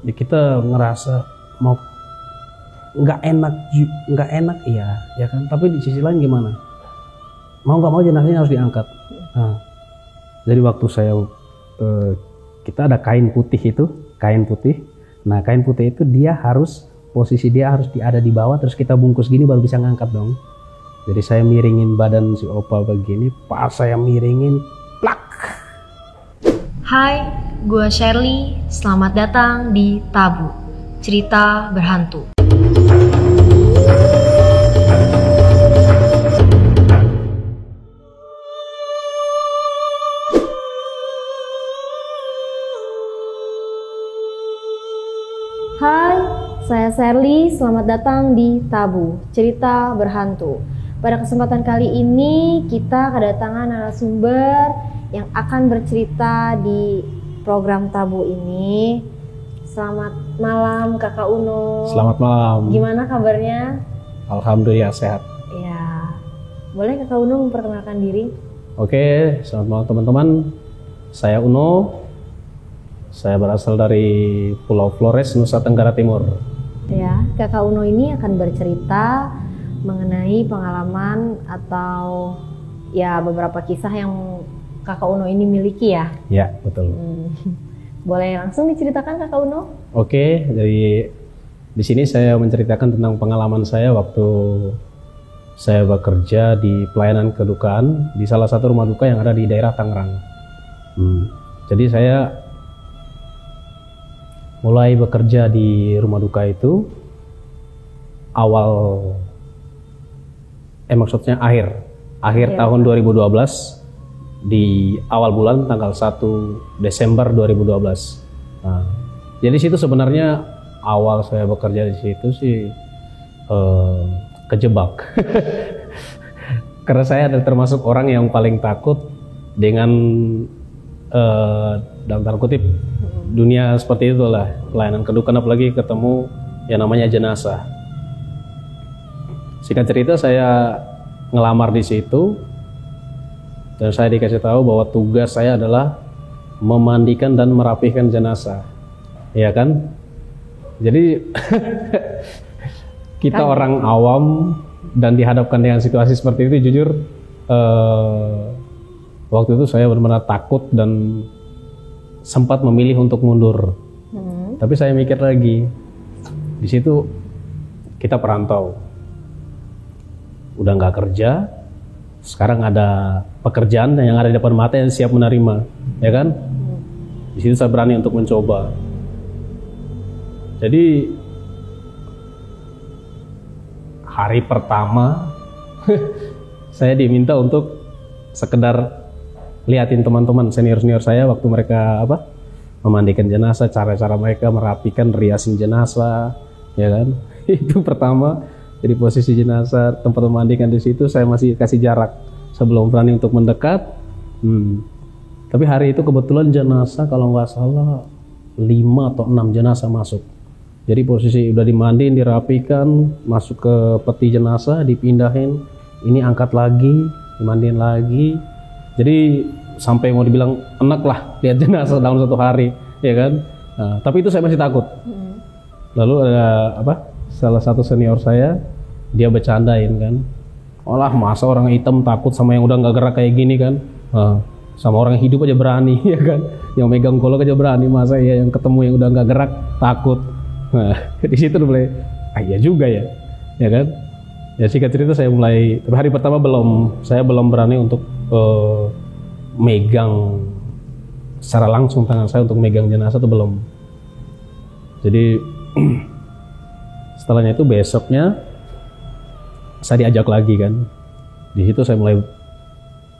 Ya kita ngerasa mau nggak enak ya kan, tapi di sisi lain gimana, mau nggak mau jenazahnya harus diangkat. Nah, jadi waktu kita ada kain putih. Nah kain putih itu posisi dia harus ada di bawah, terus kita bungkus gini baru bisa ngangkat dong. Jadi saya miringin badan si opa begini, pas saya miringin, plak. Hai, gue Shirley. Selamat datang di Tabu, cerita berhantu. Hai, saya Shirley. Selamat datang di Tabu, cerita berhantu. Pada kesempatan kali ini kita kedatangan narasumber yang akan bercerita di program Tabu ini. Selamat malam Kakak Uno. Selamat malam. Gimana kabarnya? Alhamdulillah sehat. Ya, boleh Kakak Uno memperkenalkan diri? Oke, selamat malam teman-teman. Saya Uno. Saya berasal dari Pulau Flores, Nusa Tenggara Timur. Ya, Kakak Uno ini akan bercerita mengenai pengalaman atau ya beberapa kisah yang Kakak Uno ini miliki ya? Ya, betul. Boleh langsung diceritakan Kakak Uno? Oke, jadi di sini saya menceritakan tentang pengalaman saya waktu saya bekerja di pelayanan kedukaan di salah satu rumah duka yang ada di daerah Tangerang. Jadi saya mulai bekerja di rumah duka itu maksudnya akhir tahun 2012. Di awal bulan tanggal 1 Desember 2012. Nah, jadi situ sebenarnya awal saya bekerja di situ sih kejebak. Karena saya adalah termasuk orang yang paling takut dengan dalam tanda kutip dunia seperti itulah, pelayanan kedukaan, apalagi ketemu yang namanya jenazah. Singkat cerita saya ngelamar di situ. Dan saya dikasih tahu bahwa tugas saya adalah memandikan dan merapihkan jenazah, ya kan? Jadi kita orang awam dan dihadapkan dengan situasi seperti itu, jujur waktu itu saya benar-benar takut dan sempat memilih untuk mundur. Tapi saya mikir lagi, di situ kita perantau, udah nggak kerja. Sekarang ada pekerjaan yang ada di depan mata yang siap menerima, ya kan? Di situ saya berani untuk mencoba. Jadi hari pertama saya diminta untuk sekedar liatin teman-teman senior saya waktu mereka memandikan jenazah, cara-cara mereka merapikan, riasin jenazah, ya kan? Itu pertama. Jadi posisi jenazah, tempat memandikan di situ saya masih kasih jarak sebelum berani untuk mendekat. Tapi hari itu kebetulan jenazah kalau nggak salah 5 atau 6 jenazah masuk. Jadi posisi udah dimandiin, dirapikan, masuk ke peti jenazah, dipindahin, ini angkat lagi, dimandiin lagi. Jadi sampai mau dibilang enak lah lihat jenazah dalam satu hari, ya kan? Nah, tapi itu saya masih takut. Lalu ada salah satu senior saya, dia bercandain kan, olah masa orang hitam takut sama yang udah nggak gerak kayak gini kan, sama orang hidup aja berani, ya kan, yang megang golok aja berani, masa ya yang ketemu yang udah nggak gerak takut. Nah, di situ mulai, iya juga ya kan. Ya singkat cerita saya mulai, tapi hari pertama saya belum berani untuk megang secara langsung tangan saya untuk megang jenazah, itu belum. Jadi setelahnya itu besoknya saya diajak lagi kan. Di situ saya mulai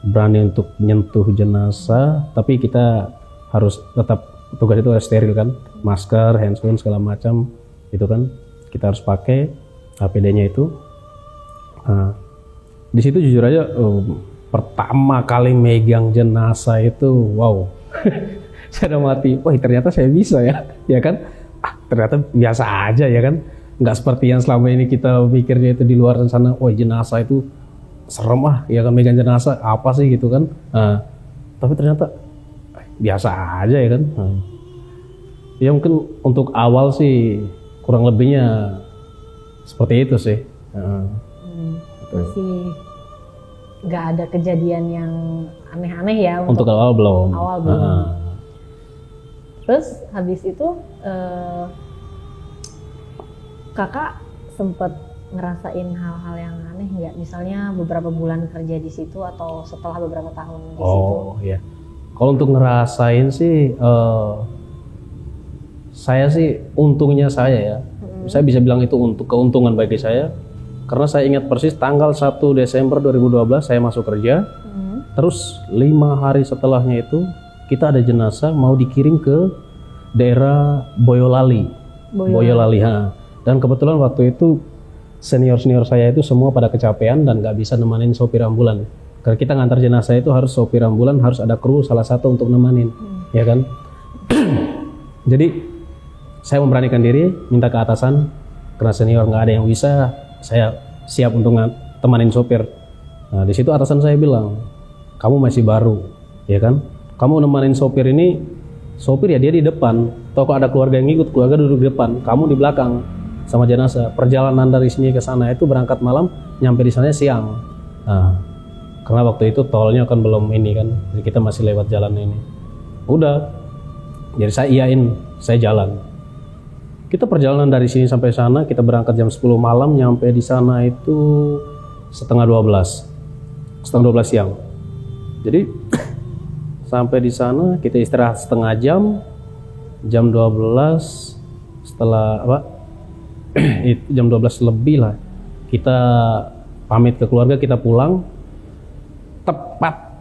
berani untuk nyentuh jenazah, tapi kita harus tetap, tugas itu harus steril kan, masker, handscreen segala macam itu kan kita harus pakai, APD-nya itu. Nah, di situ jujur aja pertama kali megang jenazah itu wow. Saya udah mati, wah ternyata saya bisa ya kan. Ternyata biasa aja ya kan. Nggak seperti yang selama ini kita pikirnya itu di luar sana, wah jenazah itu serem ya kan, megang jenazah apa sih gitu kan. Tapi ternyata biasa aja ya kan. Ya mungkin untuk awal sih kurang lebihnya seperti itu sih. Masih nggak ada kejadian yang aneh-aneh ya Untuk awal belum. awal belum. Terus habis itu kakak sempet ngerasain hal-hal yang aneh nggak? Misalnya beberapa bulan kerja di situ atau setelah beberapa tahun di situ? Oh iya. Kalau untuk ngerasain sih, saya sih untungnya saya ya. Saya bisa bilang itu untuk keuntungan bagi saya. Karena saya ingat persis tanggal 1 Desember 2012 saya masuk kerja. Terus 5 hari setelahnya itu kita ada jenazah mau dikirim ke daerah Boyolali. Boyolali. Dan kebetulan waktu itu senior-senior saya itu semua pada kecapean dan nggak bisa nemanin sopir ambulan. Karena kita ngantar jenazah itu harus sopir ambulan, harus ada kru salah satu untuk nemanin, ya kan? Jadi saya memberanikan diri, minta ke atasan, karena senior nggak ada yang bisa, saya siap untuk temanin sopir. Nah di situ atasan saya bilang, kamu masih baru, ya kan? Kamu nemanin sopir ini, sopir ya dia di depan. Toh kalau ada keluarga yang ikut, keluarga duduk di depan, kamu di belakang sama jenazah. Perjalanan dari sini ke sana itu berangkat malam, nyampe di sana siang. Nah, karena waktu itu tolnya kan belum ini kan, jadi kita masih lewat jalan ini. Udah, jadi saya iyain, saya jalan. Kita perjalanan dari sini sampai sana, kita berangkat jam 10 malam, nyampe di sana itu setengah 12 siang. Jadi sampai di sana kita istirahat setengah jam, jam 12 setelah apa? Jam 12 lebih lah kita pamit ke keluarga, kita pulang. Tepat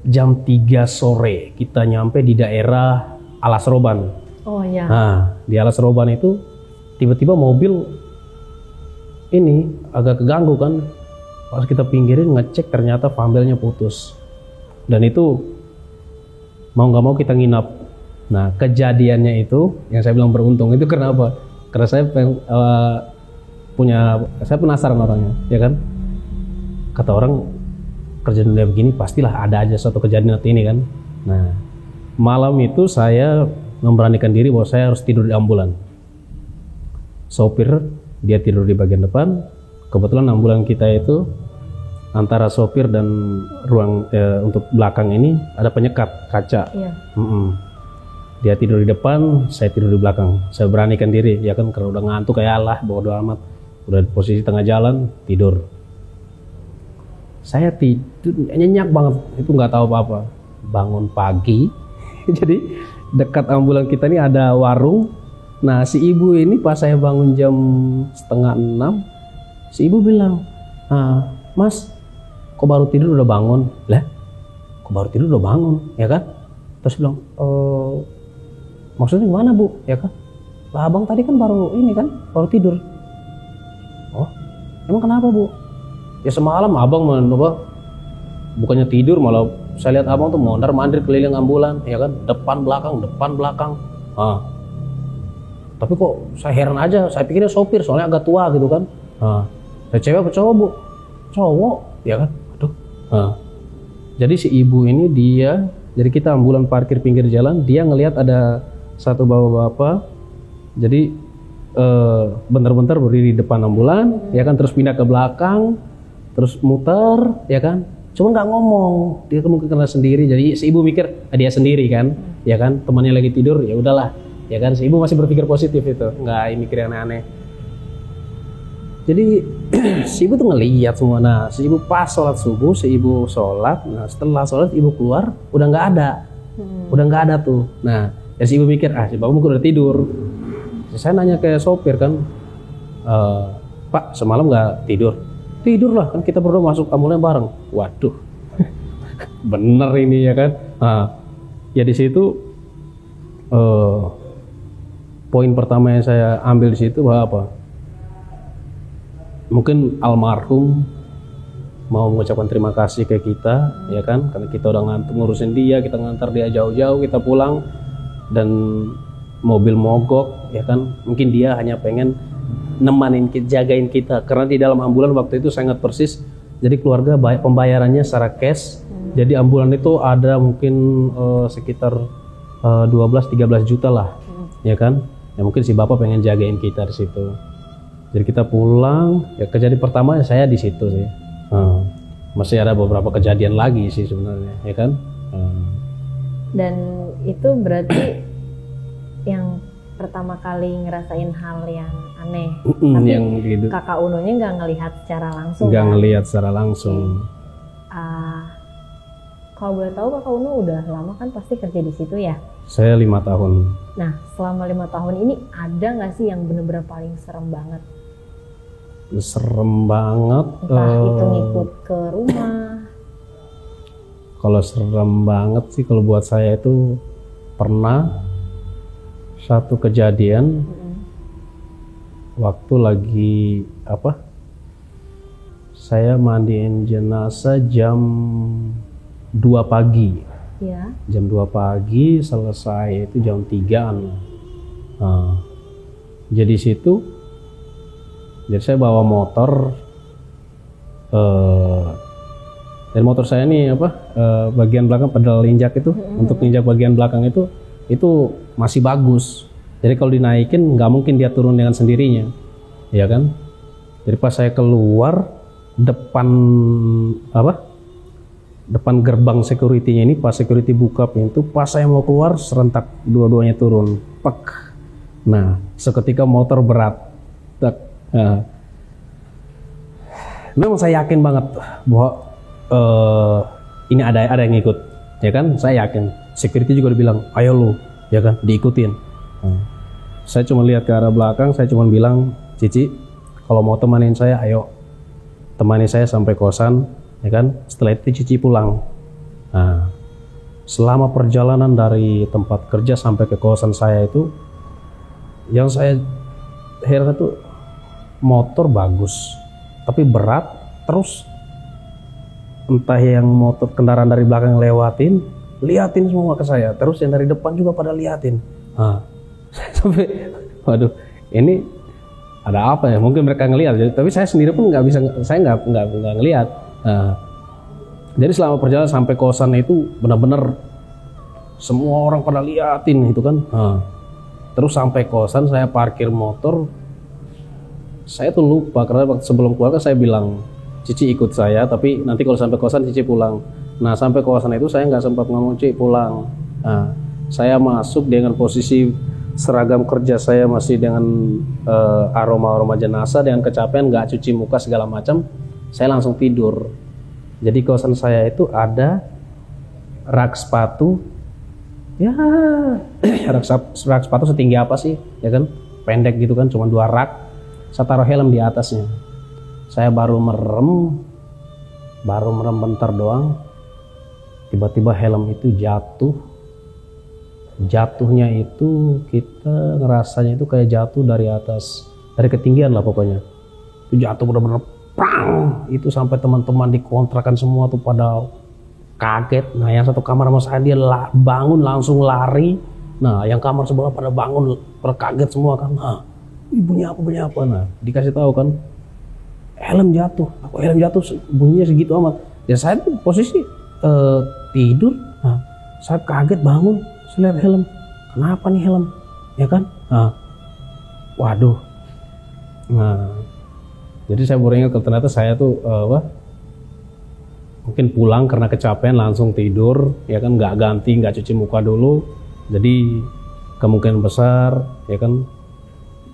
jam 3 sore kita nyampe di daerah Alas Roban. Oh iya. Nah di Alas Roban itu tiba-tiba mobil ini agak keganggu kan, pas kita pinggirin ngecek ternyata pambelnya putus, dan itu mau nggak mau kita nginap. Nah kejadiannya itu yang saya bilang beruntung itu kenapa? Karena saya saya penasaran orangnya, ya kan? Kata orang kerja dunia begini pastilah ada aja suatu kejadian nanti ini kan. Nah malam itu saya memberanikan diri bahwa saya harus tidur di ambulan. Sopir dia tidur di bagian depan. Kebetulan ambulan kita itu antara sopir dan ruang untuk belakang ini ada penyekat kaca. Iya. Dia tidur di depan, saya tidur di belakang. Saya beranikan diri, ya kan, karena udah ngantuk kayak Allah, bodo amat. Udah di posisi tengah jalan, tidur. Saya tidur nyenyak banget, itu nggak tahu apa-apa. Bangun pagi, jadi dekat ambulan kita ini ada warung. Nah si ibu ini pas saya bangun jam 5:30, si ibu bilang, Mas, kok baru tidur udah bangun? Lah, kok baru tidur udah bangun, ya kan? Terus bilang, maksudnya gimana bu, ya kan? Lah abang tadi kan baru ini kan, baru tidur. Oh, emang kenapa bu? Ya semalam abang bukannya tidur, malah saya lihat abang tuh mondar-mandir keliling ambulan, ya kan? Depan belakang. Tapi kok saya heran aja, saya pikirnya sopir soalnya agak tua gitu kan. Saya cewek apa cowok bu? Cowok, ya kan? Aduh. Jadi si ibu ini jadi kita ambulan parkir pinggir jalan, dia ngelihat ada satu bapak-bapak, jadi bentar-bentar berdiri di depan ambulan, ya kan, terus pindah ke belakang, terus muter, ya kan, cuma nggak ngomong, dia mungkin kenal sendiri, jadi si ibu mikir dia sendiri kan, ya kan, temannya lagi tidur, ya udahlah, ya kan, si ibu masih berpikir positif itu, nggak mikir yang aneh-aneh. Jadi si ibu tuh ngelihat semua. Nah si ibu pas sholat subuh, si ibu sholat, nah setelah sholat ibu keluar udah nggak ada tuh. Nah ya si ibu mikir si bapak mungkin udah tidur. Saya nanya ke sopir kan, Pak semalam nggak tidur? Tidur lah, kan kita berdua masuk ambulan bareng. Waduh bener ini ya kan. Ya di situ poin pertama yang saya ambil di situ bahwa apa? Mungkin almarhum mau mengucapkan terima kasih ke kita, ya kan, karena kita udah ngurusin dia, kita ngantar dia jauh-jauh, kita pulang dan mobil mogok, ya kan, mungkin dia hanya pengen nemanin kita, jagain kita, karena di dalam ambulan waktu itu sangat persis, jadi keluarga pembayarannya secara cash, jadi ambulan itu ada mungkin sekitar 12-13 juta lah ya kan? Ya mungkin si bapak pengen jagain kita di situ. Jadi kita pulang, ya kejadian pertama saya di situ sih. Masih ada beberapa kejadian lagi sih sebenarnya, ya kan? Dan itu berarti yang pertama kali ngerasain hal yang aneh. Tapi yang gitu. Kakak Unonya nggak ngelihat secara langsung. Nggak kan? ngelihat secara langsung. Kalau boleh tahu Kakak Uno udah lama kan pasti kerja di situ ya? Saya 5 tahun. Nah, selama 5 tahun ini ada nggak sih yang bener-bener paling serem banget? Serem banget. Entah itu ngikut ke rumah. Kalau serem banget sih kalau buat saya itu pernah satu kejadian waktu lagi saya mandiin jenazah jam 2 pagi. Ya. Jam 2 pagi selesai itu jam 3-an. Jadi saya bawa motor, dan motor saya ini bagian belakang pedal injak itu, untuk injak bagian belakang itu masih bagus. Jadi kalau dinaikin nggak mungkin dia turun dengan sendirinya, ya kan? Jadi pas saya keluar depan gerbang security-nya ini, pas security buka pintu, pas saya mau keluar serentak dua-duanya turun, pek. Nah, seketika motor berat. Memang saya yakin banget bahwa ini ada yang ikut, ya kan? Saya yakin. Security juga dibilang, ayo lu, ya kan? Diikutin. Saya cuma lihat ke arah belakang, saya cuma bilang, Cici, kalau mau temanin saya, ayo temani saya sampai kosan, ya kan? Setelah itu Cici pulang. Nah, selama perjalanan dari tempat kerja sampai ke kosan saya itu, yang saya heran itu motor bagus, tapi berat, terus entah yang motor kendaraan dari belakang liatin semua ke saya, terus yang dari depan juga pada liatin. Sampai, waduh, ini ada apa ya? Mungkin mereka ngelihat, tapi saya sendiri pun nggak bisa, saya nggak ngelihat. Jadi selama perjalanan sampai kosan itu benar-benar semua orang pada liatin itu kan. Terus sampai kosan saya parkir motor. Saya tuh lupa karena waktu sebelum keluar kan saya bilang, Cici ikut saya, tapi nanti kalau sampai kosan Cici pulang. Nah, sampai kosan itu saya nggak sempat ngomong Cici pulang. Saya masuk dengan posisi seragam kerja saya masih dengan aroma jenazah, dengan kecapean, nggak cuci muka segala macam. Saya langsung tidur. Jadi kosan saya itu ada rak sepatu, ya rak sepatu setinggi apa sih, ya kan? Pendek gitu kan, cuma 2 rak. Saya taruh helm di atasnya. Saya baru merem bentar doang. Tiba-tiba helm itu jatuh. Jatuhnya itu kita ngerasanya itu kayak jatuh dari atas, dari ketinggian lah pokoknya. Itu jatuh bener-bener prang. Itu sampai teman-teman di kontrakan semua tuh pada kaget. Nah, yang satu kamar sama saya dia bangun langsung lari. Nah, yang kamar sebelah pada bangun, pada kaget semua kan. Bunyi apa? Nah, dikasih tahu kan, helm jatuh. Helm jatuh bunyinya segitu amat. Ya saya tuh posisi tidur. Nah, saya kaget bangun, saya lihat helm. Kenapa nih helm? Ya kan? Waduh. Nah, jadi saya baru ingat ternyata saya tuh mungkin pulang karena kecapean langsung tidur, ya kan, nggak ganti, nggak cuci muka dulu. Jadi kemungkinan besar, ya kan,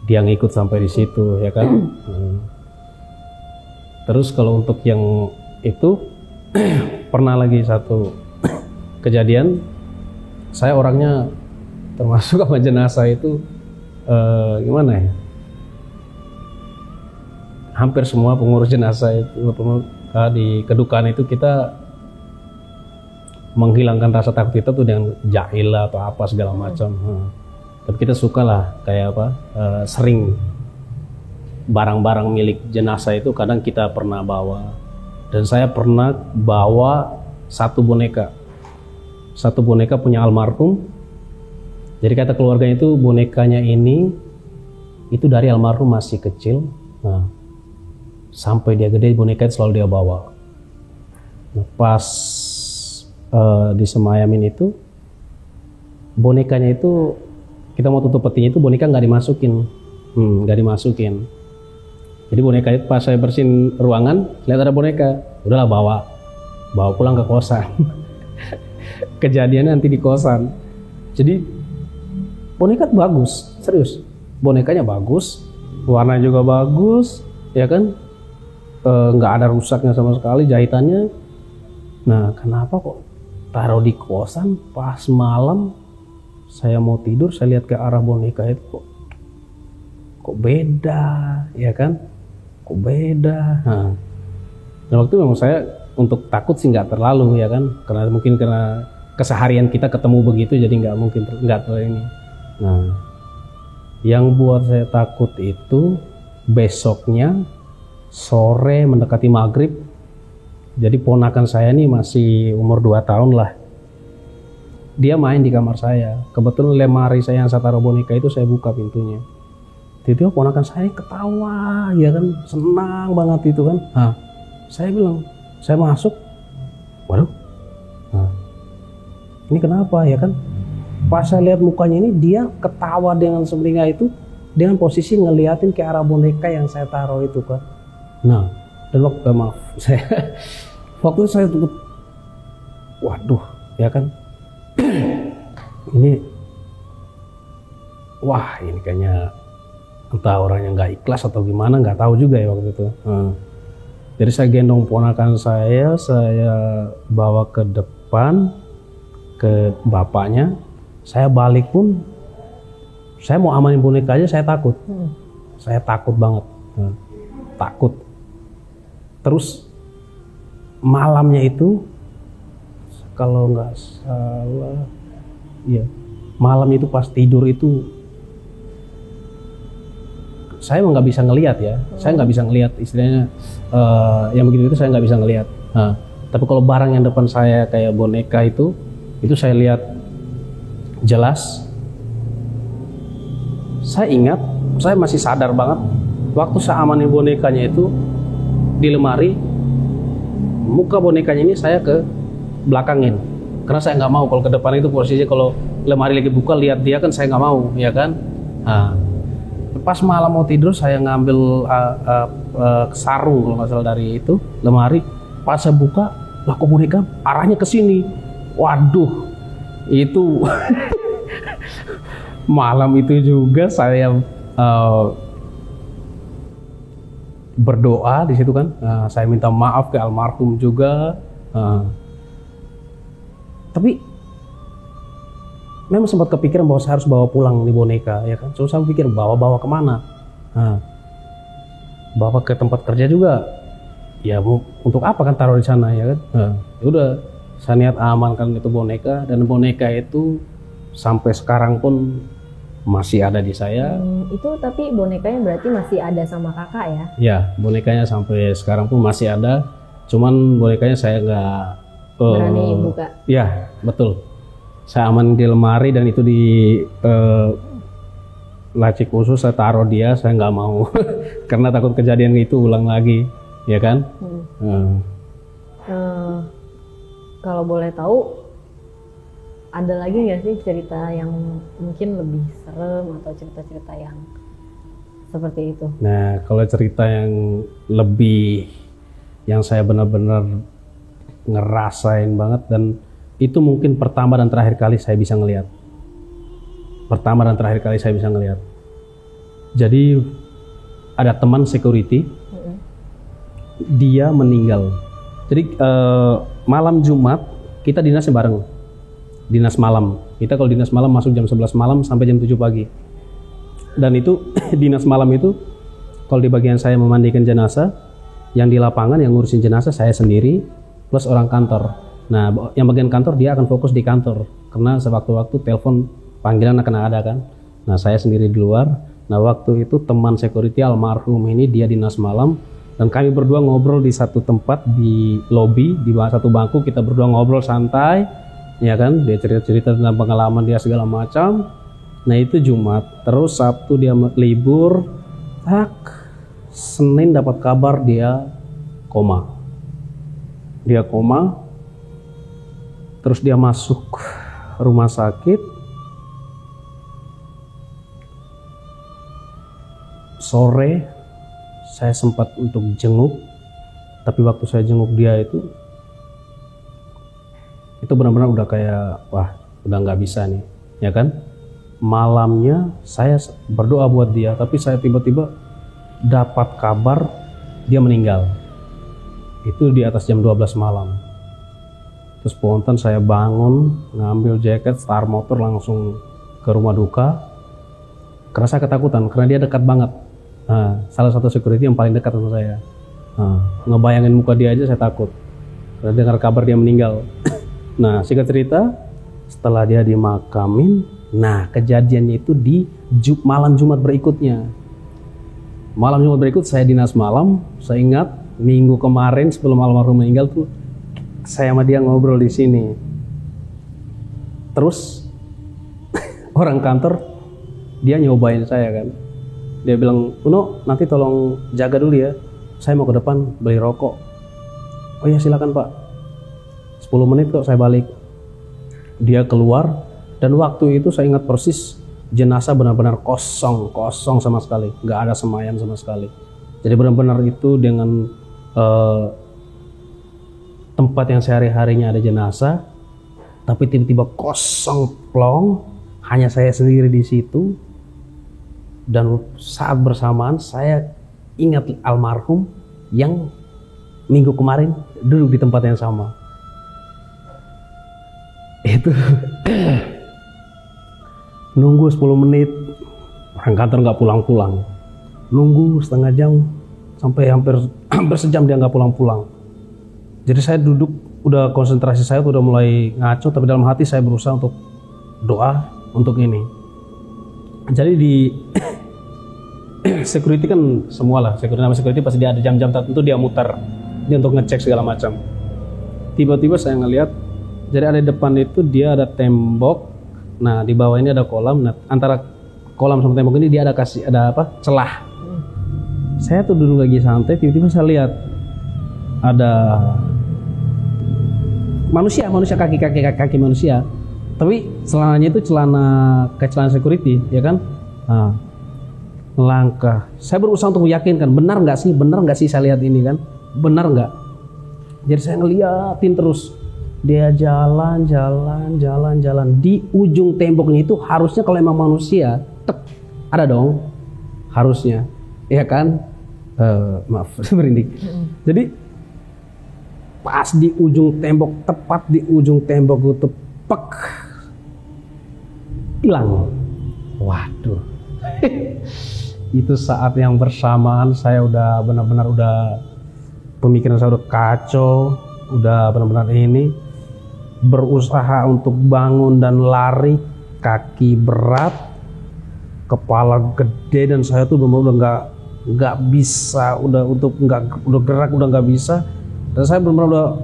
dia ngikut sampai di situ, ya kan. Terus kalau untuk yang itu pernah lagi satu kejadian, saya orangnya termasuk sama jenazah itu gimana ya? Hampir semua pengurus jenazah itu di kedukaan itu kita menghilangkan rasa takut kita tuh dengan jahil atau apa segala macam. Tapi kita suka lah kayak sering barang-barang milik jenazah itu kadang kita pernah bawa. Dan saya pernah bawa satu boneka punya almarhum. Jadi kata keluarganya itu bonekanya ini itu dari almarhum masih kecil. Nah, sampai dia gede boneka itu selalu dia bawa. Nah, pas disemayamin itu bonekanya itu kita mau tutup petinya itu boneka nggak dimasukin. Nggak dimasukin. Jadi boneka itu pas saya bersihin ruangan, lihat ada boneka, udahlah bawa pulang ke kosan. Kejadiannya nanti di kosan. Jadi boneka bagus, serius. Bonekanya bagus, warna juga bagus, ya kan? Nggak ada rusaknya sama sekali jahitannya. Nah, kenapa kok taruh di kosan pas malam saya mau tidur, saya lihat ke arah boneka itu kok beda, ya kan? Kok beda. Nah, waktu itu memang saya untuk takut sih nggak terlalu, ya kan? Karena keseharian kita ketemu begitu, jadi nggak terlalu ini. Nah, yang buat saya takut itu besoknya sore mendekati maghrib. Jadi ponakan saya nih masih umur 2 tahun lah. Dia main di kamar saya. Kebetulan lemari saya yang saya taruh boneka itu saya buka pintunya. Tiba-tiba ponakan saya ketawa, ya kan, senang banget itu kan. Nah, saya bilang, saya masuk, waduh, nah, ini kenapa ya kan? Pas saya lihat mukanya ini, dia ketawa dengan sumringah itu, dengan posisi ngeliatin ke arah boneka yang saya taruh itu kan. Nah, dan waktu itu saya tuh, waduh, ya kan, ini kayaknya entah orangnya nggak ikhlas atau gimana, nggak tahu juga ya waktu itu. Jadi saya gendong ponakan saya bawa ke depan ke bapaknya. Saya balik pun, saya mau amanin boneka aja saya takut. Saya takut banget, takut. Terus malamnya itu, kalau nggak salah, ya malam itu pas tidur itu saya nggak bisa ngelihat ya, saya nggak bisa ngelihat istilahnya yang begitu itu saya nggak bisa ngelihat. Tapi kalau barang yang depan saya kayak boneka itu saya lihat jelas. Saya ingat, saya masih sadar banget waktu saya amanin bonekanya itu di lemari, muka bonekanya ini saya ke belakangin karena saya nggak mau kalau ke depan itu posisinya kalau lemari lagi buka lihat dia kan saya nggak mau, ya kan. Pas malam mau tidur saya ngambil sarung kalau nggak salah dari itu lemari, pas saya buka lah kok boneka arahnya ke sini. Waduh, itu malam itu juga saya berdoa di situ kan. Saya minta maaf ke almarhum juga. Tapi memang sempat kepikiran bahwa saya harus bawa pulang nih boneka, ya kan. So saya pikir bawa kemana? Bawa ke tempat kerja juga. Ya untuk apa kan taruh di sana, ya kan? Ya udah, saya niat amankan itu boneka, dan boneka itu sampai sekarang pun masih ada di saya. Itu tapi bonekanya berarti masih ada sama kakak ya? Ya, bonekanya sampai sekarang pun masih ada. Cuman bonekanya saya nggak berani buka. Ya, betul. Saya aman di lemari dan itu di laci khusus saya taruh dia, saya nggak mau karena takut kejadian itu ulang lagi, ya kan? Kalau boleh tahu, ada lagi nggak sih cerita yang mungkin lebih serem atau cerita-cerita yang seperti itu? Nah, kalau cerita yang lebih, yang saya benar-benar ngerasain banget, dan itu mungkin pertama dan terakhir kali saya bisa ngelihat. Jadi ada teman security, dia meninggal. Jadi malam Jumat kita dinasnya bareng, dinas malam. Kita kalau dinas malam masuk jam 11 malam sampai jam 7 pagi. Dan itu dinas malam itu kalau di bagian saya memandikan jenazah, yang di lapangan yang ngurusin jenazah saya sendiri plus orang kantor. Nah, yang bagian kantor dia akan fokus di kantor karena sewaktu-waktu telepon panggilan akan ada kan. Nah, saya sendiri di luar. Nah, waktu itu teman security almarhum ini dia dinas malam, dan kami berdua ngobrol di satu tempat di lobi, di satu bangku kita berdua ngobrol santai, ya kan. Dia cerita-cerita tentang pengalaman dia segala macam. Nah, itu Jumat. Terus Sabtu dia libur. Senin dapat kabar dia koma. Terus dia masuk rumah sakit. sore saya sempat untuk jenguk, tapi waktu saya jenguk dia itu benar-benar udah kayak wah udah nggak bisa nih, ya kan. Malamnya saya berdoa buat dia, tapi saya tiba-tiba dapat kabar dia meninggal. Itu di atas jam 12 malam. Terus spontan saya bangun, ngambil jaket, start motor langsung ke rumah duka. Karena saya ketakutan, karena dia dekat banget. Nah, salah satu security yang paling dekat sama saya. Nah, ngebayangin muka dia aja saya takut. Karena dengar kabar dia meninggal. Nah, singkat cerita, setelah dia dimakamin, nah kejadiannya itu di malam Jumat berikutnya. Malam Jumat berikut saya dinas malam, saya ingat minggu kemarin sebelum almarhum meninggal tuh saya sama dia ngobrol di sini. Terus orang kantor dia nyobain saya kan. Dia bilang, "Uno, nanti tolong jaga dulu ya. Saya mau ke depan beli rokok." "Oh ya silakan Pak. 10 menit kok saya balik." Dia keluar dan waktu itu saya ingat persis jenazah benar-benar kosong sama sekali, nggak ada semaian sama sekali. Jadi benar-benar itu dengan tempat yang sehari-harinya ada jenazah, tapi tiba-tiba kosong plong, hanya saya sendiri di situ. Dan saat bersamaan saya ingat almarhum yang minggu kemarin duduk di tempat yang sama. Itu nunggu 10 menit, orang kantor nggak pulang-pulang. Nunggu setengah jam, sampai hampir sejam dia nggak pulang-pulang. Jadi saya duduk, udah konsentrasi saya udah mulai ngaco, tapi dalam hati saya berusaha untuk doa untuk ini. Jadi di security kan semua lah, security pasti dia ada jam-jam tertentu dia muter, dia untuk ngecek segala macam. Tiba-tiba saya ngelihat, jadi ada di depan itu dia ada tembok, nah di bawah ini ada kolam, nah antara kolam sama tembok ini dia ada celah. Saya tuh duduk lagi santai, tiba-tiba saya lihat ada manusia kaki manusia, tapi celananya itu kayak celana security, ya kan. Nah, langkah, saya berusaha untuk meyakinkan benar nggak sih saya lihat ini kan, benar nggak. Jadi saya ngeliatin terus, dia jalan di ujung temboknya itu harusnya kalau emang manusia ada dong harusnya, ya kan. Maaf merinding. Jadi pas di ujung tembok, tepat di ujung tembok itu pek hilang. Waduh. Itu saat yang bersamaan saya udah benar-benar pemikiran saya udah kacau, udah benar-benar ini berusaha untuk bangun dan lari, kaki berat, kepala gede, dan saya tuh benar-benar nggak bisa, udah gerak udah nggak bisa. Dan saya benar-benar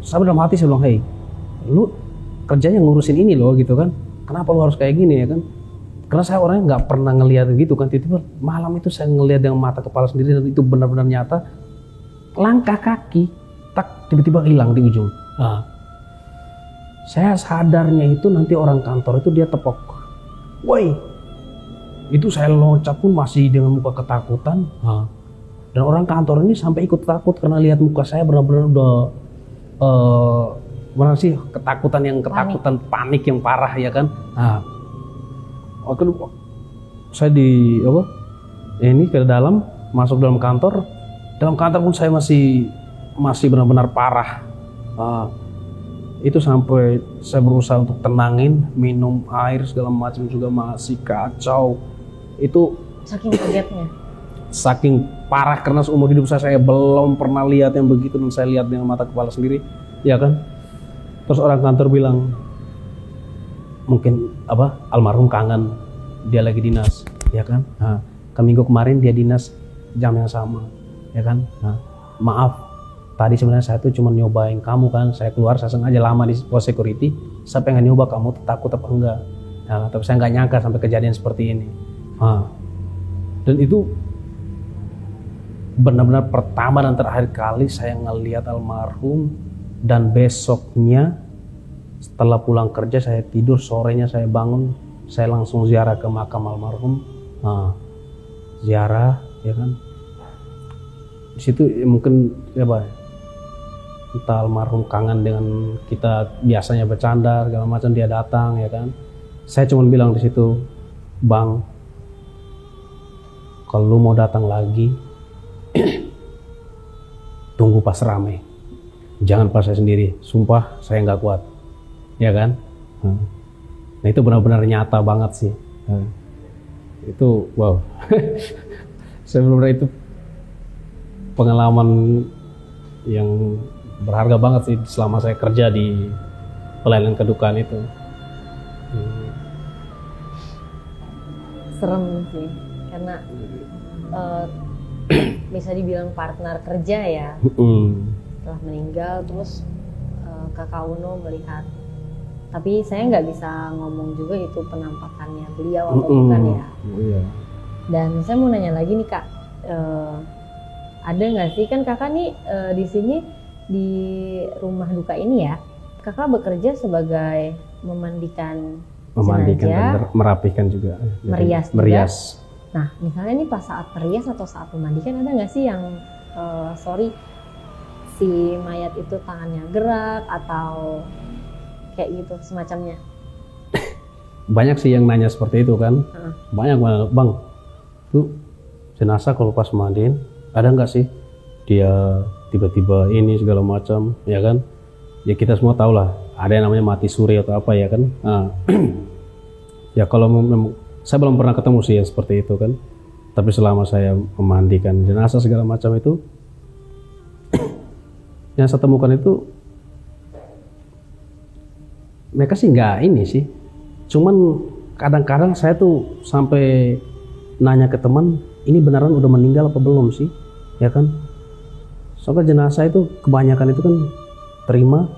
saya dalam hati saya bilang, "Hei, lu kerjanya ngurusin ini loh gitu kan, kenapa lu harus kayak gini ya kan?" Karena saya orangnya nggak pernah ngelihat gitu kan. Tiba-tiba malam itu saya ngelihat dengan mata kepala sendiri dan itu benar-benar nyata. Langkah kaki tak tiba-tiba hilang di ujung. Nah, saya sadarnya itu nanti orang kantor itu dia tepok, "Woi." Itu saya loncat pun masih dengan muka ketakutan. Nah, dan orang kantor ini sampai ikut takut karena lihat muka saya benar-benar udah mana sih ketakutan panik yang parah ya kan. Nah, waktu saya ini ke dalam, masuk dalam kantor pun saya masih benar-benar parah. Itu sampai saya berusaha untuk tenangin, minum air segala macam juga masih kacau. Itu saking kagetnya, saking parah karena seumur hidup saya belum pernah lihat yang begitu, dan saya lihat dengan mata kepala sendiri, ya kan. Terus orang kantor bilang, mungkin almarhum kangen, dia lagi dinas, ya kan. Nah, minggu kemarin dia dinas jam yang sama, ya kan. Nah, maaf, tadi sebenarnya saya tuh cuma nyobain kamu kan, saya keluar, saya sengaja lama di pos security, saya pengen nyoba kamu takut apa enggak. Nah, tapi saya nggak nyangka sampai kejadian seperti ini. Nah, dan itu benar-benar pertama dan terakhir kali saya ngelihat almarhum. Dan besoknya setelah pulang kerja saya tidur, sorenya saya bangun, saya langsung ziarah ke makam almarhum. Nah, ziarah, ya kan. Di situ mungkin apa? Entah almarhum kangen dengan kita biasanya bercanda segala macam, dia datang, ya kan. Saya cuma bilang di situ, Bang, kalau lu mau datang lagi, tunggu pas rame, jangan pas saya sendiri. Sumpah saya nggak kuat, ya kan. Nah itu benar-benar nyata banget sih. Itu wow. Saya benar-benar itu pengalaman yang berharga banget sih selama saya kerja di pelayanan kedukaan itu. Serem sih, karena bisa dibilang partner kerja ya. Setelah meninggal terus Kakak Uno melihat, tapi saya nggak bisa ngomong juga itu penampakannya beliau atau bukan ya. Dan saya mau nanya lagi nih Kak, ada nggak sih, kan Kakak nih di sini di rumah duka ini ya, Kakak bekerja sebagai memandikan jenazah, dan merapikan juga, merias. Merias. Nah, misalnya nih pas saat merias atau saat memandikan, ada nggak sih yang si mayat itu tangannya gerak atau kayak gitu semacamnya? Banyak sih yang nanya seperti itu kan. Banyak banget, Bang. Tuh jenazah kalau pas mandiin ada nggak sih dia tiba-tiba ini segala macam, ya kan? Ya kita semua tahu lah, ada yang namanya mati suri atau apa, ya kan? Nah, ya kalau saya belum pernah ketemu sih yang seperti itu kan. Tapi selama saya memandikan jenazah segala macam itu, yang saya temukan itu mereka sih nggak ini sih. Cuman kadang-kadang saya tuh sampai nanya ke teman, ini beneran udah meninggal apa belum sih, ya kan? Soalnya jenazah itu kebanyakan itu kan terima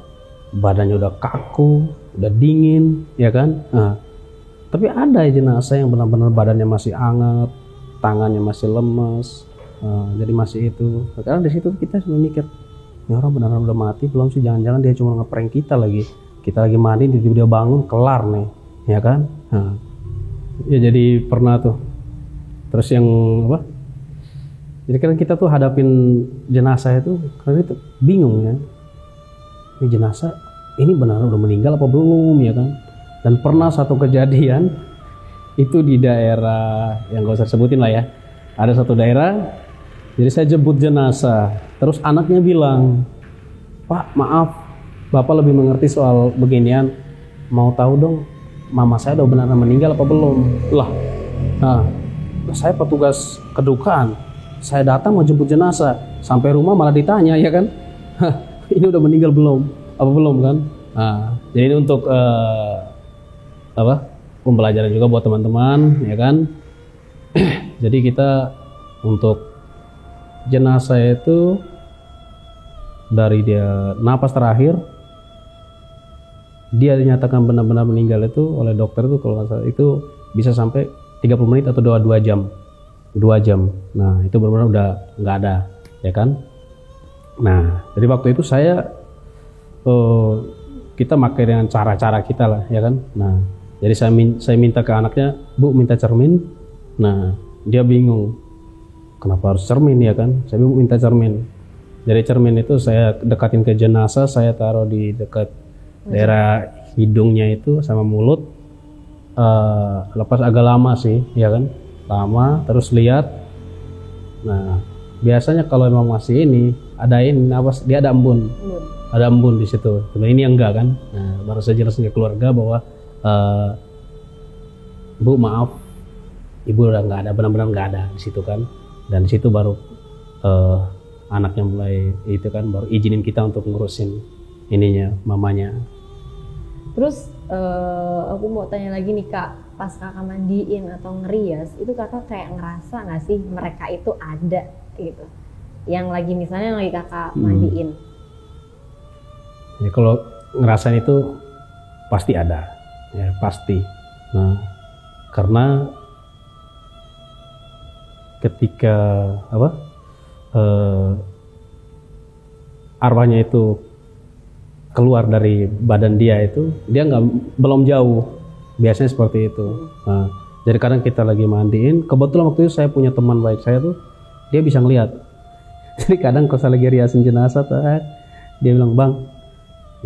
badannya udah kaku, udah dingin, ya kan? Nah, tapi ada jenazah yang benar-benar badannya masih hangat, tangannya masih lemes, jadi masih itu. Karena di situ kita mikir, ini orang benar-benar udah mati belum sih? Jangan-jangan dia cuma ngeprank kita lagi. Kita lagi mandi, tiba-tiba dia bangun, kelar nih, ya kan? Nah, ya jadi pernah tuh. Terus yang apa? Jadi kan kita tuh hadapin jenazah itu, karena itu bingung ya. Ini jenazah, ini benar udah meninggal apa belum, ya kan? Dan pernah satu kejadian itu di daerah yang gak usah sebutin lah ya. Ada satu daerah, jadi saya jemput jenazah, terus anaknya bilang, Pak maaf, Bapak lebih mengerti soal beginian, mau tahu dong mama saya udah benar meninggal apa belum? Lah, nah, saya petugas kedukaan, saya datang mau jemput jenazah, sampai rumah malah ditanya, ya kan? Ini udah meninggal belum? Apa belum kan? Nah, jadi ini untuk pembelajaran juga buat teman-teman, ya kan? Jadi kita untuk jenazah itu dari dia napas terakhir, dia dinyatakan benar-benar meninggal itu oleh dokter itu kalau nggak salah itu bisa sampai 30 menit atau 2 jam. 2 jam. Nah, itu benar-benar udah nggak ada, ya kan? Nah, jadi waktu itu kita pakai dengan cara-cara kita lah, ya kan? Nah, jadi saya minta ke anaknya, Bu minta cermin. Nah, dia bingung. Kenapa harus cermin, ya kan? Saya minta cermin. Jadi cermin itu saya dekatin ke jenazah, saya taruh di dekat daerah hidungnya itu sama mulut. Lepas agak lama sih, ya kan? Lama, terus lihat. Nah, biasanya kalau memang masih ini, dia ada embun. Ada embun di situ. Tapi ini enggak kan? Nah, baru saya jelasin ke keluarga bahwa Bu maaf, Ibu udah nggak ada, benar-benar nggak ada di situ kan. Dan di situ baru anaknya mulai itu kan, baru izinin kita untuk ngurusin ininya, mamanya. Terus aku mau tanya lagi nih Kak, pas Kakak mandiin atau ngerias, itu Kakak kayak ngerasa nggak sih mereka itu ada gitu? Yang lagi misalnya lagi Kakak mandiin. Ya, kalau ngerasain itu pasti ada, ya pasti. Nah, karena ketika arwahnya itu keluar dari badan dia itu, dia belum jauh, biasanya seperti itu. Nah, Jadi kadang kita lagi mandiin, kebetulan waktu itu saya punya teman baik saya tuh, dia bisa ngelihat. Jadi kadang kalau saya lagi riasin jenazah tuh, dia bilang, "Bang,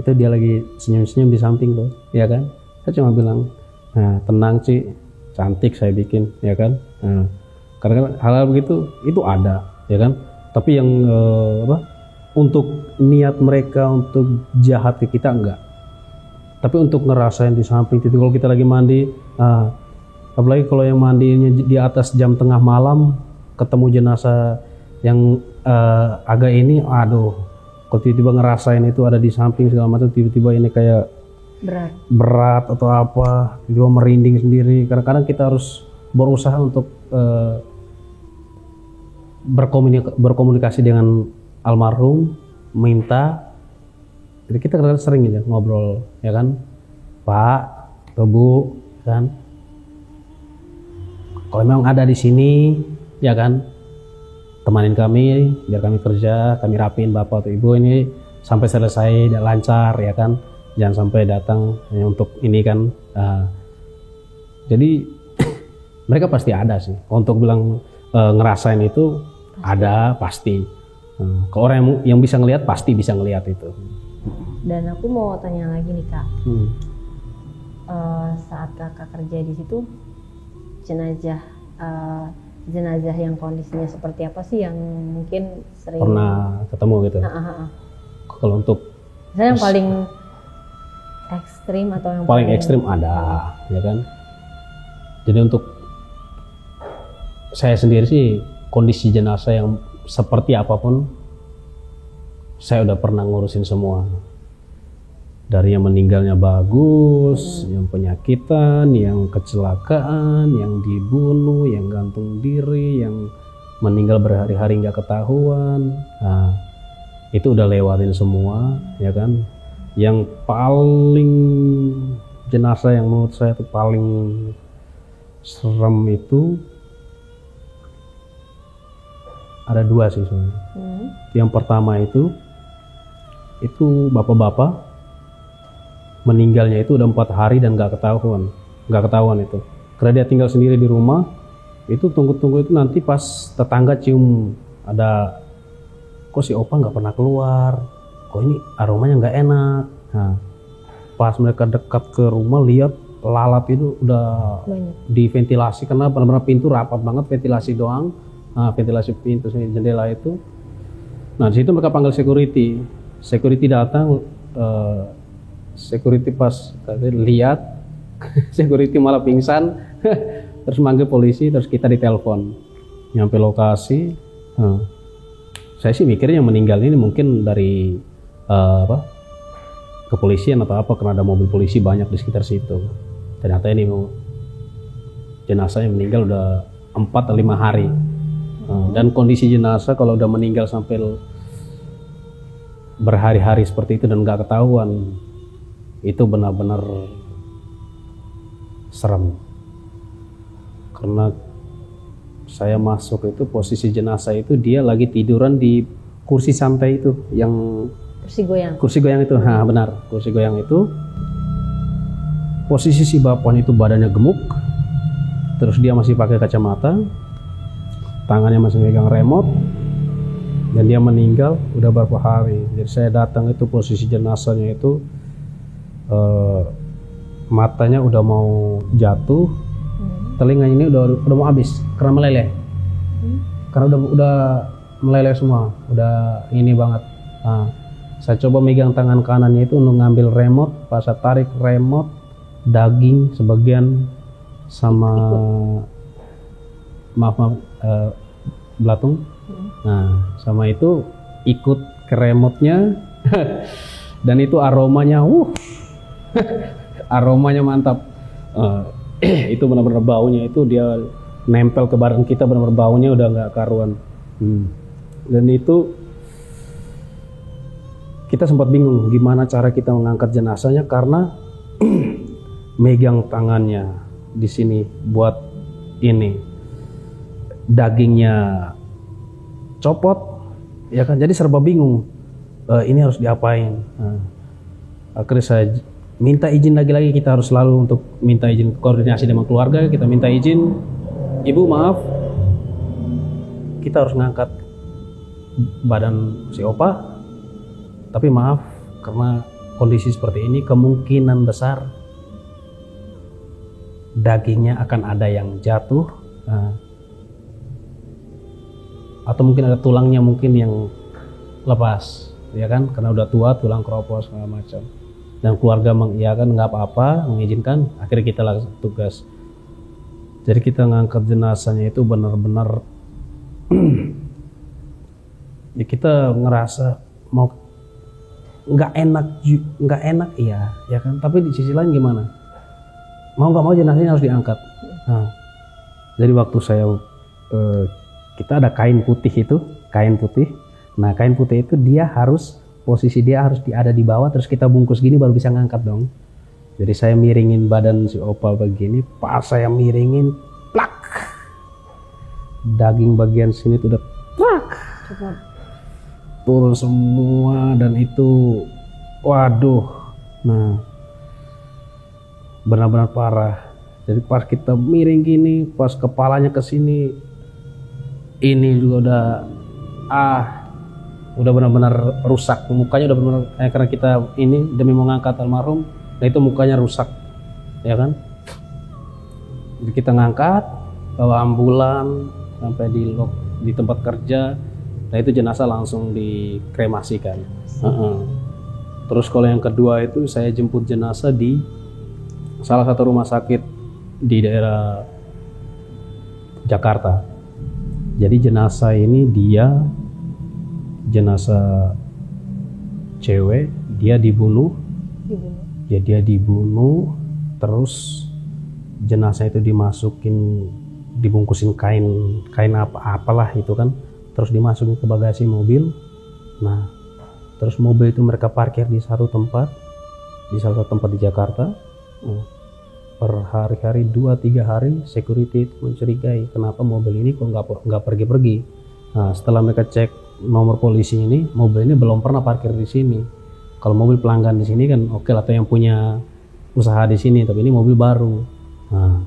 itu dia lagi senyum-senyum di samping loh," ya kan? Saya cuma bilang, "Nah, tenang Ci, cantik saya bikin," ya kan? Nah, karena hal-hal begitu itu ada, ya kan? Tapi yang untuk niat mereka untuk jahat ke kita enggak. Tapi untuk ngerasain di samping itu kalau kita lagi mandi, apalagi kalau yang mandinya di atas jam tengah malam, ketemu jenazah yang agak ini, aduh, kalau tiba-tiba ngerasain itu ada di samping segala macam, tiba-tiba ini kayak berat atau apa, tiba-tiba merinding sendiri. Kadang-kadang kita harus berusaha untuk berkomunikasi dengan almarhum, minta. Jadi kita kadang-kadang sering aja ngobrol, ya kan, Pak atau Bu, kan, kalau memang ada di sini, ya kan, temanin kami, biar kami kerja, kami rapiin Bapak atau Ibu ini sampai selesai dan lancar, ya kan, jangan sampai datang hanya untuk ini kan. Jadi mereka pasti ada sih, untuk bilang ngerasain itu ada pasti. Kalau orang yang bisa ngelihat pasti bisa ngelihat itu. Dan aku mau tanya lagi nih Kak, saat Kakak kerja di situ, jenazah yang kondisinya seperti apa sih yang mungkin sering pernah ketemu gitu? Kalau untuk misalnya yang paling ekstrim atau yang paling ekstrim ada, ya kan? Jadi untuk saya sendiri sih kondisi jenazah yang seperti apapun saya udah pernah ngurusin semua. Dari yang meninggalnya bagus, yang penyakitan, yang kecelakaan, yang dibunuh, yang gantung diri, yang meninggal berhari-hari nggak ketahuan. Nah, itu udah lewatin semua, ya kan? Yang paling jenazah yang menurut saya itu paling serem itu ada dua sih sebenarnya. Yang pertama itu bapak-bapak meninggalnya itu udah 4 hari dan nggak ketahuan itu. Karena dia tinggal sendiri di rumah, itu tunggu-tunggu itu nanti pas tetangga cium ada, kok si opa nggak pernah keluar, kok ini aromanya nggak enak. Nah, pas mereka dekat ke rumah lihat lalat itu udah banyak diventilasi, karena benar-benar pintu rapat banget, ventilasi doang. Nah, ventilasi pintu jendela itu. Nah, di situ mereka panggil security datang. Security pas lihat security malah pingsan, terus manggil polisi, terus kita ditelepon nyampe lokasi. Saya sih mikirnya yang meninggal ini mungkin dari kepolisian atau apa, karena ada mobil polisi banyak di sekitar situ. Ternyata ini jenazahnya meninggal udah 4 atau 5 hari. Dan kondisi jenazah kalau udah meninggal sampai berhari-hari seperti itu dan nggak ketahuan, itu benar-benar serem. Karena saya masuk itu posisi jenazah itu dia lagi tiduran di kursi santai itu, yang kursi goyang itu. Nah, benar, kursi goyang itu. Posisi si bapaknya itu badannya gemuk, terus dia masih pakai kacamata, tangannya masih megang remote, dan dia meninggal udah berapa hari. Jadi saya datang itu posisi jenazahnya itu matanya udah mau jatuh, telinganya ini udah mau habis karena meleleh, karena udah meleleh semua, udah ini banget. Nah, saya coba megang tangan kanannya itu untuk ngambil remote, pas saya tarik remote, daging sebagian sama belatung, nah sama itu ikut ke remote-nya. Dan itu aromanya, aromanya mantap. Itu benar-benar baunya itu dia nempel ke badan kita, benar-benar baunya udah nggak karuan. Dan itu kita sempat bingung gimana cara kita mengangkat jenazahnya, karena megang tangannya di sini buat ini, dagingnya copot, ya kan, jadi serba bingung. Ini harus diapain. Nah, akhirnya saya minta izin lagi-lagi, kita harus selalu untuk minta izin, koordinasi dengan keluarga, kita minta izin, ibu maaf, kita harus ngangkat badan si opa, tapi maaf karena kondisi seperti ini kemungkinan besar dagingnya akan ada yang jatuh, atau mungkin ada tulangnya mungkin yang lepas, ya kan, karena udah tua, tulang keropos segala macam. Dan keluarga mengiyakan nggak apa-apa, mengizinkan. Akhirnya kita lakukan tugas. Jadi kita ngangkat jenazahnya itu benar-benar ya kita ngerasa mau nggak enak iya, ya kan. Tapi di sisi lain gimana? Mau nggak mau jenazahnya harus diangkat. Nah, jadi waktu saya kita ada kain putih itu, kain putih. Nah kain putih itu posisi dia harus ada di bawah, terus kita bungkus gini baru bisa ngangkat dong. Jadi saya miringin badan si opal begini, pas saya miringin, plak, daging bagian sini tuh udah plak, turun semua, dan itu, waduh, nah benar-benar parah. Jadi pas kita miring gini, pas kepalanya ke sini, ini juga udah benar-benar rusak, mukanya udah benar-benar karena kita ini demi mengangkat almarhum, nah itu mukanya rusak, ya kan. Jadi kita ngangkat, bawa ambulan sampai di tempat kerja, nah itu jenazah langsung dikremasikan. Terus kalau yang kedua itu saya jemput jenazah di salah satu rumah sakit di daerah Jakarta. Jadi jenazah ini jenazah cewek, dia dibunuh. Ya dia dibunuh, terus jenazah itu dibungkusin kain apalah itu kan, terus dimasukin ke bagasi mobil. Nah terus mobil itu mereka parkir di salah satu tempat di Jakarta. Per hari-hari 2-3 hari security itu mencurigai kenapa mobil ini kok nggak pergi-pergi. Nah setelah mereka cek nomor polisi ini, mobil ini belum pernah parkir di sini. Kalau mobil pelanggan di sini kan oke lah, atau yang punya usaha di sini, tapi ini mobil baru. Nah,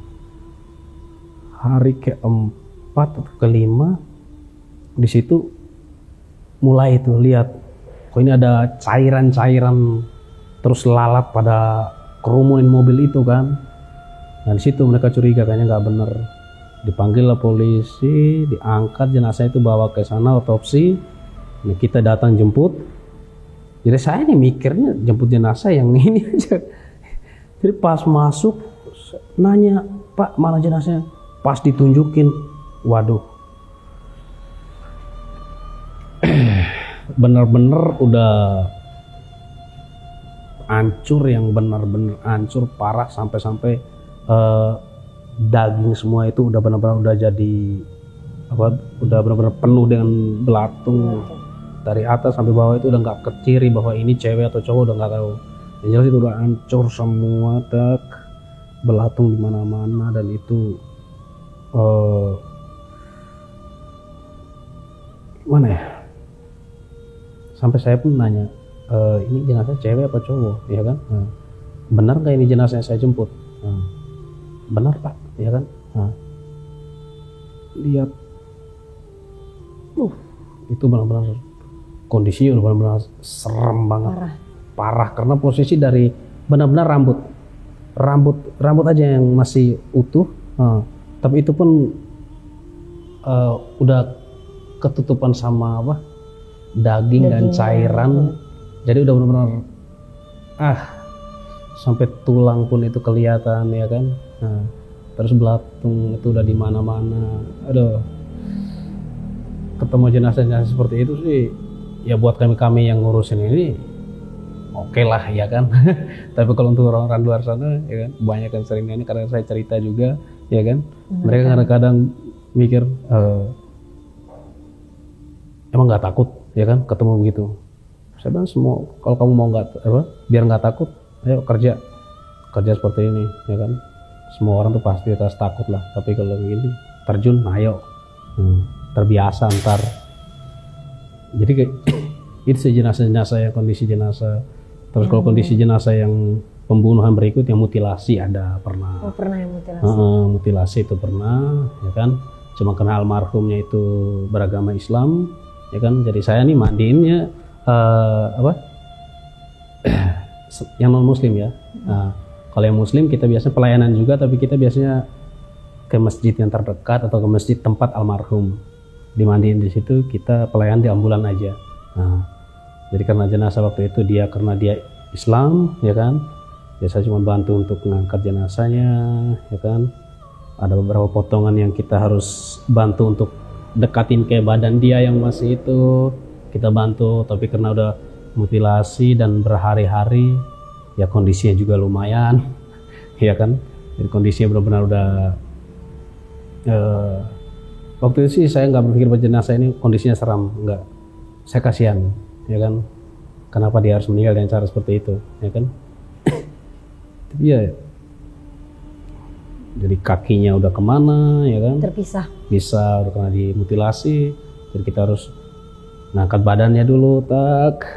hari keempat atau kelima di situ mulai itu lihat, kok ini ada cairan-cairan terus lalat pada kerumunin mobil itu kan. Nah di situ mereka curiga kayaknya nggak bener. Dipanggil lah polisi, diangkat jenazah itu, bawa ke sana otopsi. Nah, kita datang jemput. Jadi saya nih mikirnya jemput jenazah yang ini aja. Jadi pas masuk nanya, Pak mana jenazahnya? Pas ditunjukin, waduh, bener-bener udah hancur, yang bener-bener hancur parah, sampai daging semua itu udah benar-benar udah jadi udah benar-benar penuh dengan belatung. Dari atas sampai bawah itu udah nggak keciri bahwa ini cewek atau cowok, udah nggak tahu. Yang jelas itu udah hancur semua, belatung di mana-mana. Dan itu mana ya, sampai saya pun nanya, ini jenazah cewek apa cowok, ya kan? Benar nggak ini jenazah yang saya jemput? Benar Pak, ya kan? Lihat, itu benar-benar kondisinya udah benar-benar serem banget, parah. Karena posisi dari benar-benar rambut aja yang masih utuh, tapi itu pun udah ketutupan sama daging dan cairan. Jadi udah benar-benar sampai tulang pun itu kelihatan, ya kan. Nah, terus belatung itu udah di mana-mana. Aduh, ketemu jenazah seperti itu sih, ya buat kami yang ngurusin ini oke lah, ya kan. Tapi kalau untuk orang-orang luar sana, ya kan, banyak yang sering nanya karena saya cerita juga, ya kan. Mereka kadang-kadang mikir, emang nggak takut, ya kan, ketemu begitu. Saya bilang semua, kalau kamu mau biar nggak takut, ayo kerja seperti ini, ya kan. Semua orang tuh pasti atas takut lah, tapi kalau begini terjun, ayo, terbiasa ntar. Jadi kayak itu jenazah yang kondisi jenazah. Terus kalau kondisi jenazah yang pembunuhan berikutnya mutilasi ada pernah. Oh, pernah yang mutilasi. Mutilasi itu pernah, ya kan. Cuma karena almarhumnya itu beragama Islam, ya kan. Jadi saya nih mandiinnya yang non Muslim ya. Nah, kalau yang Muslim kita biasanya pelayanan juga, tapi kita biasanya ke masjid yang terdekat atau ke masjid tempat almarhum, dimandiin di situ, kita pelayan di ambulan aja. Nah, jadi karena jenazah waktu itu karena dia Islam, ya kan, biasa cuma bantu untuk mengangkat jenazahnya, ya kan. Ada beberapa potongan yang kita harus bantu untuk dekatin ke badan dia yang masih itu, kita bantu. Tapi karena udah mutilasi dan berhari-hari, ya kondisinya juga lumayan, ya kan. Jadi kondisinya benar-benar udah waktu itu sih saya nggak berpikir bahwa jenazah ini kondisinya seram, nggak. Saya kasihan, ya kan. Kenapa dia harus meninggal dengan cara seperti itu, ya kan? Tapi ya, jadi kakinya udah kemana, ya kan? Terpisah. Bisa, udah kena dimutilasi. Jadi kita harus ngangkat badannya dulu,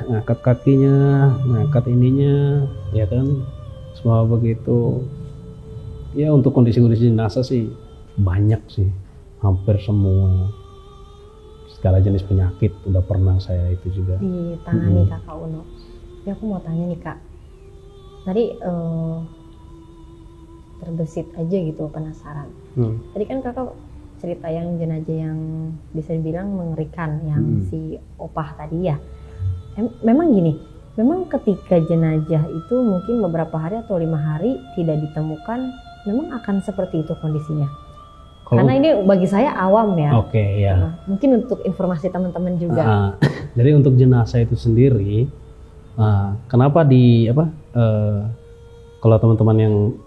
ngangkat kakinya, ngangkat ininya, ya kan? Semua begitu. Ya untuk kondisi-kondisi jenazah sih banyak sih, hampir semua. Segala jenis penyakit udah pernah saya itu juga ditangani Kakak Uno. Tapi aku mau tanya nih Kak, tadi terbesit aja gitu penasaran. Tadi kan Kakak cerita yang jenazah yang bisa dibilang mengerikan, yang si opah tadi ya. Memang gini, memang ketika jenazah itu mungkin beberapa hari atau 5 hari tidak ditemukan, memang akan seperti itu kondisinya. Karena ini bagi saya awam ya. Oke, ya. Mungkin untuk informasi teman-teman juga. Jadi untuk jenazah itu sendiri, kenapa kalau teman-teman yang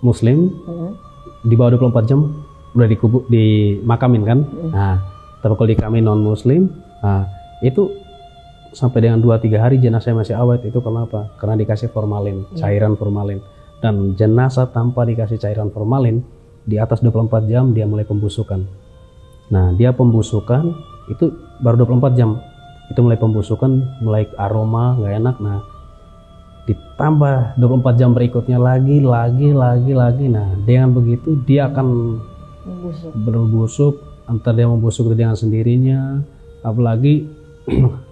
Muslim di bawah 24 jam udah dimakamin kan? Nah, tapi kalau di kami non Muslim, itu sampai dengan 2-3 hari jenazah masih awet. Itu kenapa? Karena dikasih formalin, cairan formalin. Dan jenazah tanpa dikasih cairan formalin, di atas 24 jam dia mulai pembusukan. Nah, dia pembusukan itu baru 24 jam. Itu mulai pembusukan, mulai aroma nggak enak. Nah, ditambah 24 jam berikutnya lagi. Nah, dengan begitu dia akan berbusuk. Entah dia membusuk dengan sendirinya, apalagi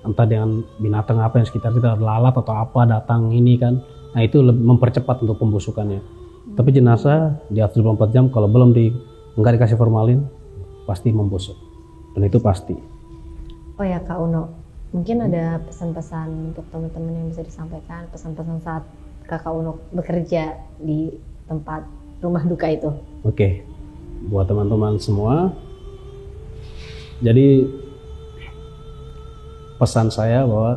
entah dengan binatang apa yang sekitar kita, lalat atau apa datang ini kan. Nah, itu mempercepat untuk pembusukannya. Tapi jenazah di atas 24 jam kalau belum nggak dikasih formalin pasti membusuk, dan itu pasti. Oh ya Kak Uno, mungkin ada pesan-pesan untuk teman-teman yang bisa disampaikan, pesan-pesan saat Kakak Uno bekerja di tempat rumah duka itu. Oke, buat teman-teman semua, jadi pesan saya bahwa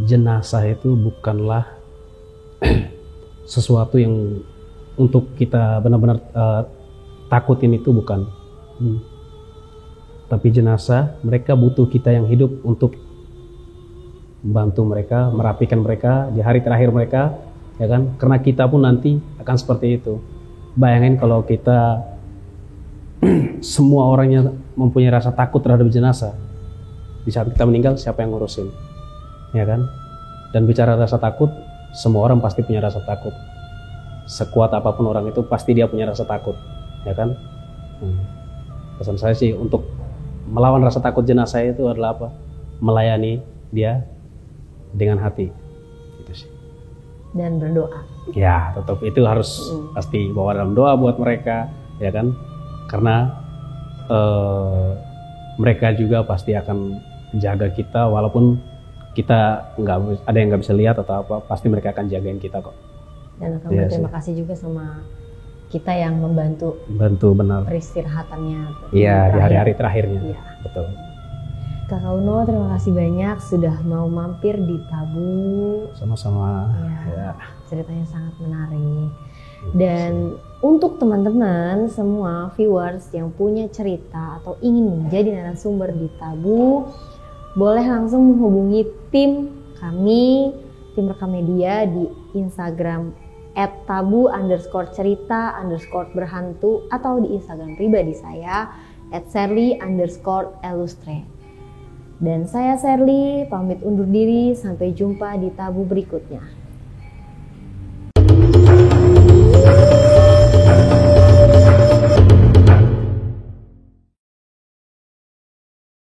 jenazah itu bukanlah sesuatu yang untuk kita benar-benar takutin, itu bukan. Tapi jenazah, mereka butuh kita yang hidup untuk membantu mereka, merapikan mereka di hari terakhir mereka, ya kan? Karena kita pun nanti akan seperti itu. Bayangin kalau kita semua orangnya mempunyai rasa takut terhadap jenazah, di saat kita meninggal siapa yang ngurusin, ya kan? Dan bicara rasa takut, semua orang pasti punya rasa takut. Sekuat apapun orang itu pasti dia punya rasa takut, ya kan? Pesan saya sih untuk melawan rasa takut jenazah itu adalah apa? Melayani dia dengan hati, gitu sih. Dan berdoa. Ya, tetap itu harus pasti bawa dalam doa buat mereka, ya kan? Karena mereka juga pasti akan jaga kita, walaupun kita nggak ada yang nggak bisa lihat atau apa, pasti mereka akan jagain kita kok. Dan akan berterima kasih juga sama kita yang membantu benar peristirahatannya. Iya, di hari-hari terakhirnya. Iya. Betul. Kakak Uno, terima kasih banyak sudah mau mampir di Tabu. Sama-sama. Ya. Ceritanya sangat menarik. Dan untuk teman-teman semua viewers yang punya cerita atau ingin menjadi narasumber di Tabu, boleh langsung menghubungi tim kami, tim Rekam Media di Instagram @tabu_cerita_berhantu atau di Instagram pribadi saya @serly_elustre. Dan saya Sherly pamit undur diri, sampai jumpa di tabu berikutnya.